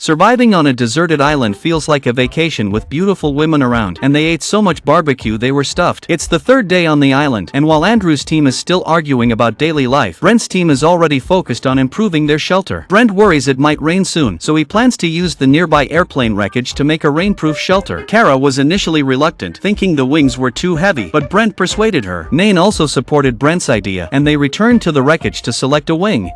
Surviving on a deserted island feels like a vacation with beautiful women around, and they ate so much barbecue they were stuffed. It's the third day on the island, and while Andrew's team is still arguing about daily life, Brent's team is already focused on improving their shelter. Brent worries it might rain soon, so he plans to use the nearby airplane wreckage to make a rainproof shelter. Kara was initially reluctant, thinking the wings were too heavy, but Brent persuaded her. Nain also supported Brent's idea, and they returned to the wreckage to select a wing.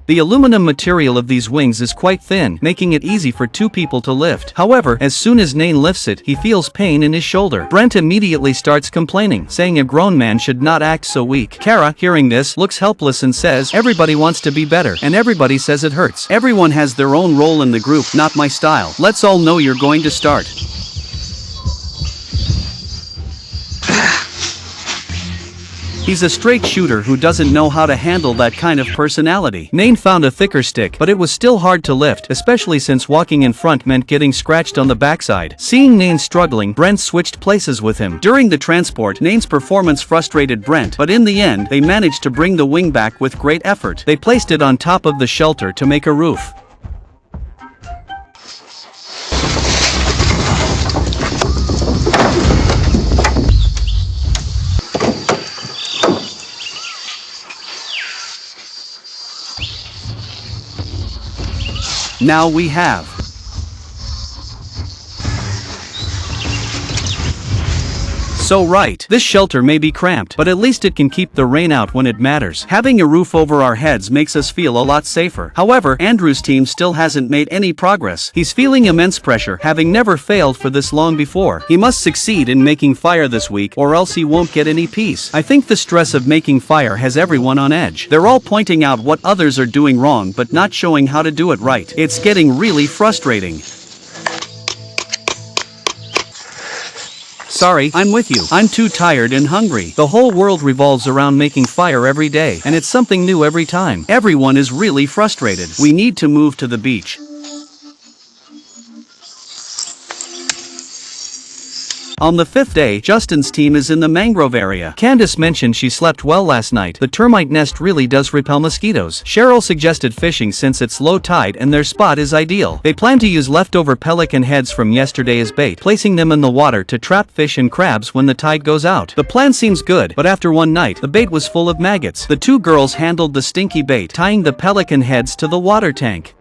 The aluminum material of these wings is quite thin, making it easy for two people to lift. However, as soon as Nain lifts it, he feels pain in his shoulder. Brent immediately starts complaining, saying a grown man should not act so weak. Kara, hearing this, looks helpless and says, "Everybody wants to be better, and everybody says it hurts. Everyone has their own role in the group, not my style. Let's all know you're going to start." He's a straight shooter who doesn't know how to handle that kind of personality. Nain found a thicker stick, but it was still hard to lift, especially since walking in front meant getting scratched on the backside. Seeing Nain struggling, Brent switched places with him. During the transport, Nain's performance frustrated Brent, but in the end, they managed to bring the wing back with great effort. They placed it on top of the shelter to make a roof. Now we have So right, this shelter may be cramped, but at least it can keep the rain out when it matters. Having a roof over our heads makes us feel a lot safer. However, Andrew's team still hasn't made any progress. He's feeling immense pressure, having never failed for this long before. He must succeed in making fire this week, or else he won't get any peace. I think the stress of making fire has everyone on edge. They're all pointing out what others are doing wrong but not showing how to do it right. It's getting really frustrating. Sorry, I'm with you. I'm too tired and hungry. The whole world revolves around making fire every day, and it's something new every time. Everyone is really frustrated. We need to move to the beach. On the fifth day, Justin's team is in the mangrove area. Candace mentioned she slept well last night. The termite nest really does repel mosquitoes. Cheryl suggested fishing since it's low tide and their spot is ideal. They plan to use leftover pelican heads from yesterday as bait, placing them in the water to trap fish and crabs when the tide goes out. The plan seems good, but after one night, the bait was full of maggots. The two girls handled the stinky bait, tying the pelican heads to the water tank.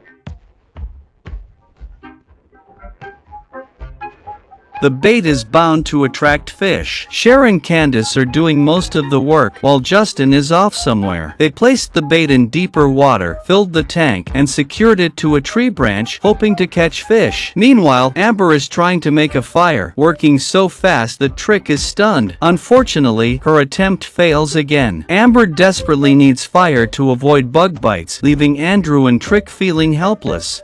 The bait is bound to attract fish. Cher and Candace are doing most of the work while Justin is off somewhere. They placed the bait in deeper water, filled the tank, and secured it to a tree branch, hoping to catch fish. Meanwhile, Amber is trying to make a fire, working so fast that Trick is stunned. Unfortunately, her attempt fails again. Amber desperately needs fire to avoid bug bites, leaving Andrew and Trick feeling helpless.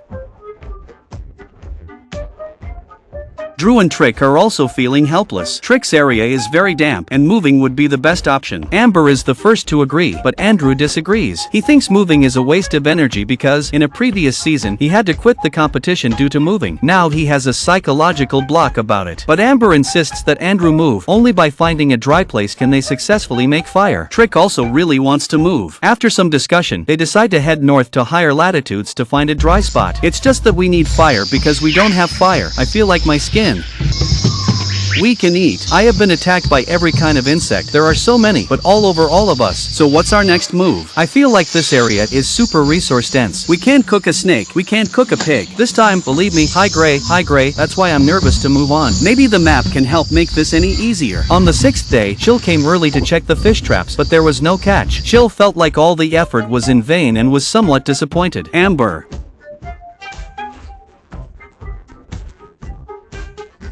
Drew and Trick are also feeling helpless. Trick's area is very damp, and moving would be the best option. Amber is the first to agree, but Andrew disagrees. He thinks moving is a waste of energy because, in a previous season, he had to quit the competition due to moving. Now he has a psychological block about it. But Amber insists that Andrew move. Only by finding a dry place can they successfully make fire. Trick also really wants to move. After some discussion, they decide to head north to higher latitudes to find a dry spot. It's just that we need fire because we don't have fire. I feel like my skin. We can eat. I have been attacked by every kind of insect. There are so many, but all over all of us. So what's our next move? I feel like this area is super resource dense. We can't cook a snake. We can't cook a pig. This time, believe me, high gray, that's why I'm nervous to move on. Maybe the map can help make this any easier. On the sixth day, Chill came early to check the fish traps, but there was no catch. Chill felt like all the effort was in vain and was somewhat disappointed. Amber.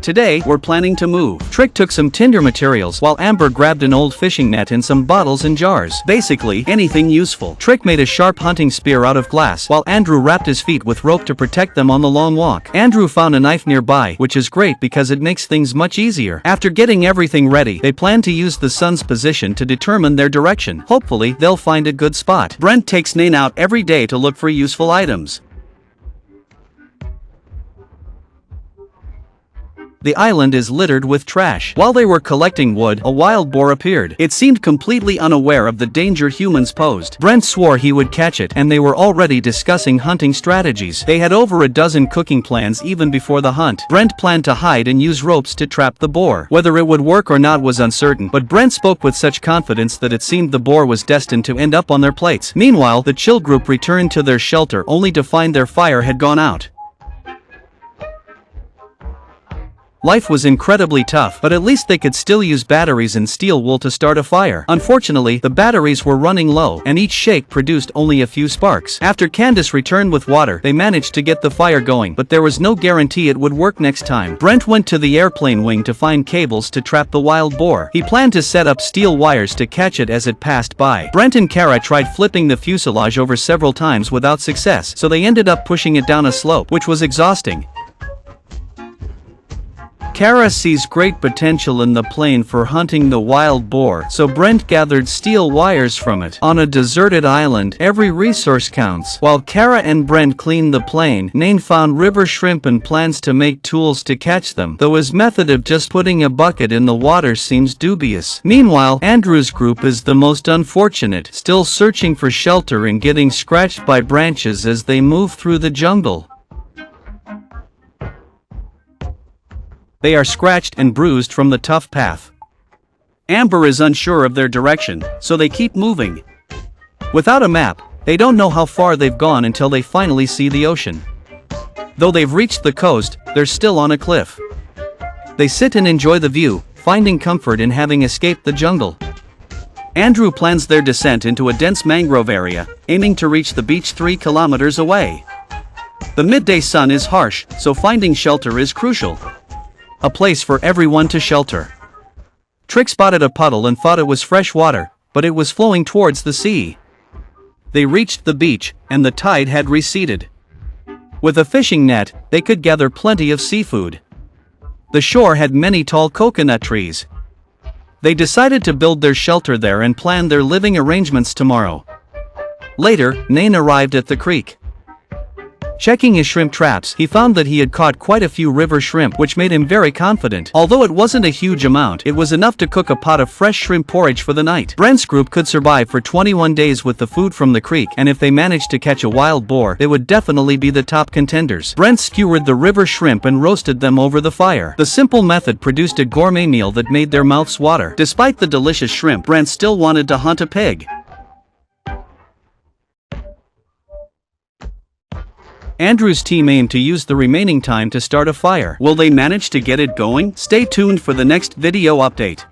Today, we're planning to move. Trick took some tinder materials, while Amber grabbed an old fishing net and some bottles and jars. Basically, anything useful. Trick made a sharp hunting spear out of glass, while Andrew wrapped his feet with rope to protect them on the long walk. Andrew found a knife nearby, which is great because it makes things much easier. After getting everything ready, they plan to use the sun's position to determine their direction. Hopefully, they'll find a good spot. Brent takes Nain out every day to look for useful items. The island is littered with trash. While they were collecting wood, a wild boar appeared. It seemed completely unaware of the danger humans posed. Brent swore he would catch it, and they were already discussing hunting strategies. They had over a dozen cooking plans even before the hunt. Brent planned to hide and use ropes to trap the boar. Whether it would work or not was uncertain, but Brent spoke with such confidence that it seemed the boar was destined to end up on their plates. Meanwhile, the chill group returned to their shelter only to find their fire had gone out. Life was incredibly tough, but at least they could still use batteries and steel wool to start a fire. Unfortunately, the batteries were running low, and each shake produced only a few sparks. After Candace returned with water, they managed to get the fire going, but there was no guarantee it would work next time. Brent went to the airplane wing to find cables to trap the wild boar. He planned to set up steel wires to catch it as it passed by. Brent and Kara tried flipping the fuselage over several times without success, so they ended up pushing it down a slope, which was exhausting. Kara sees great potential in the plane for hunting the wild boar, so Brent gathered steel wires from it. On a deserted island, every resource counts. While Kara and Brent cleaned the plane, Nain found river shrimp and plans to make tools to catch them, though his method of just putting a bucket in the water seems dubious. Meanwhile, Andrew's group is the most unfortunate, still searching for shelter and getting scratched by branches as they move through the jungle. They are scratched and bruised from the tough path. Amber is unsure of their direction, so they keep moving. Without a map, they don't know how far they've gone until they finally see the ocean. Though they've reached the coast, they're still on a cliff. They sit and enjoy the view, finding comfort in having escaped the jungle. Andrew plans their descent into a dense mangrove area, aiming to reach the beach 3 kilometers away. The midday sun is harsh, so finding shelter is crucial. A place for everyone to shelter. Trick spotted a puddle and thought it was fresh water, but it was flowing towards the sea. They reached the beach, and the tide had receded. With a fishing net, they could gather plenty of seafood. The shore had many tall coconut trees. They decided to build their shelter there and plan their living arrangements tomorrow. Later, Nain arrived at the creek. Checking his shrimp traps, he found that he had caught quite a few river shrimp, which made him very confident. Although it wasn't a huge amount, it was enough to cook a pot of fresh shrimp porridge for the night. Brent's group could survive for 21 days with the food from the creek, and if they managed to catch a wild boar, they would definitely be the top contenders. Brent skewered the river shrimp and roasted them over the fire. The simple method produced a gourmet meal that made their mouths water. Despite the delicious shrimp, Brent still wanted to hunt a pig. Andrew's team aimed to use the remaining time to start a fire. Will they manage to get it going? Stay tuned for the next video update.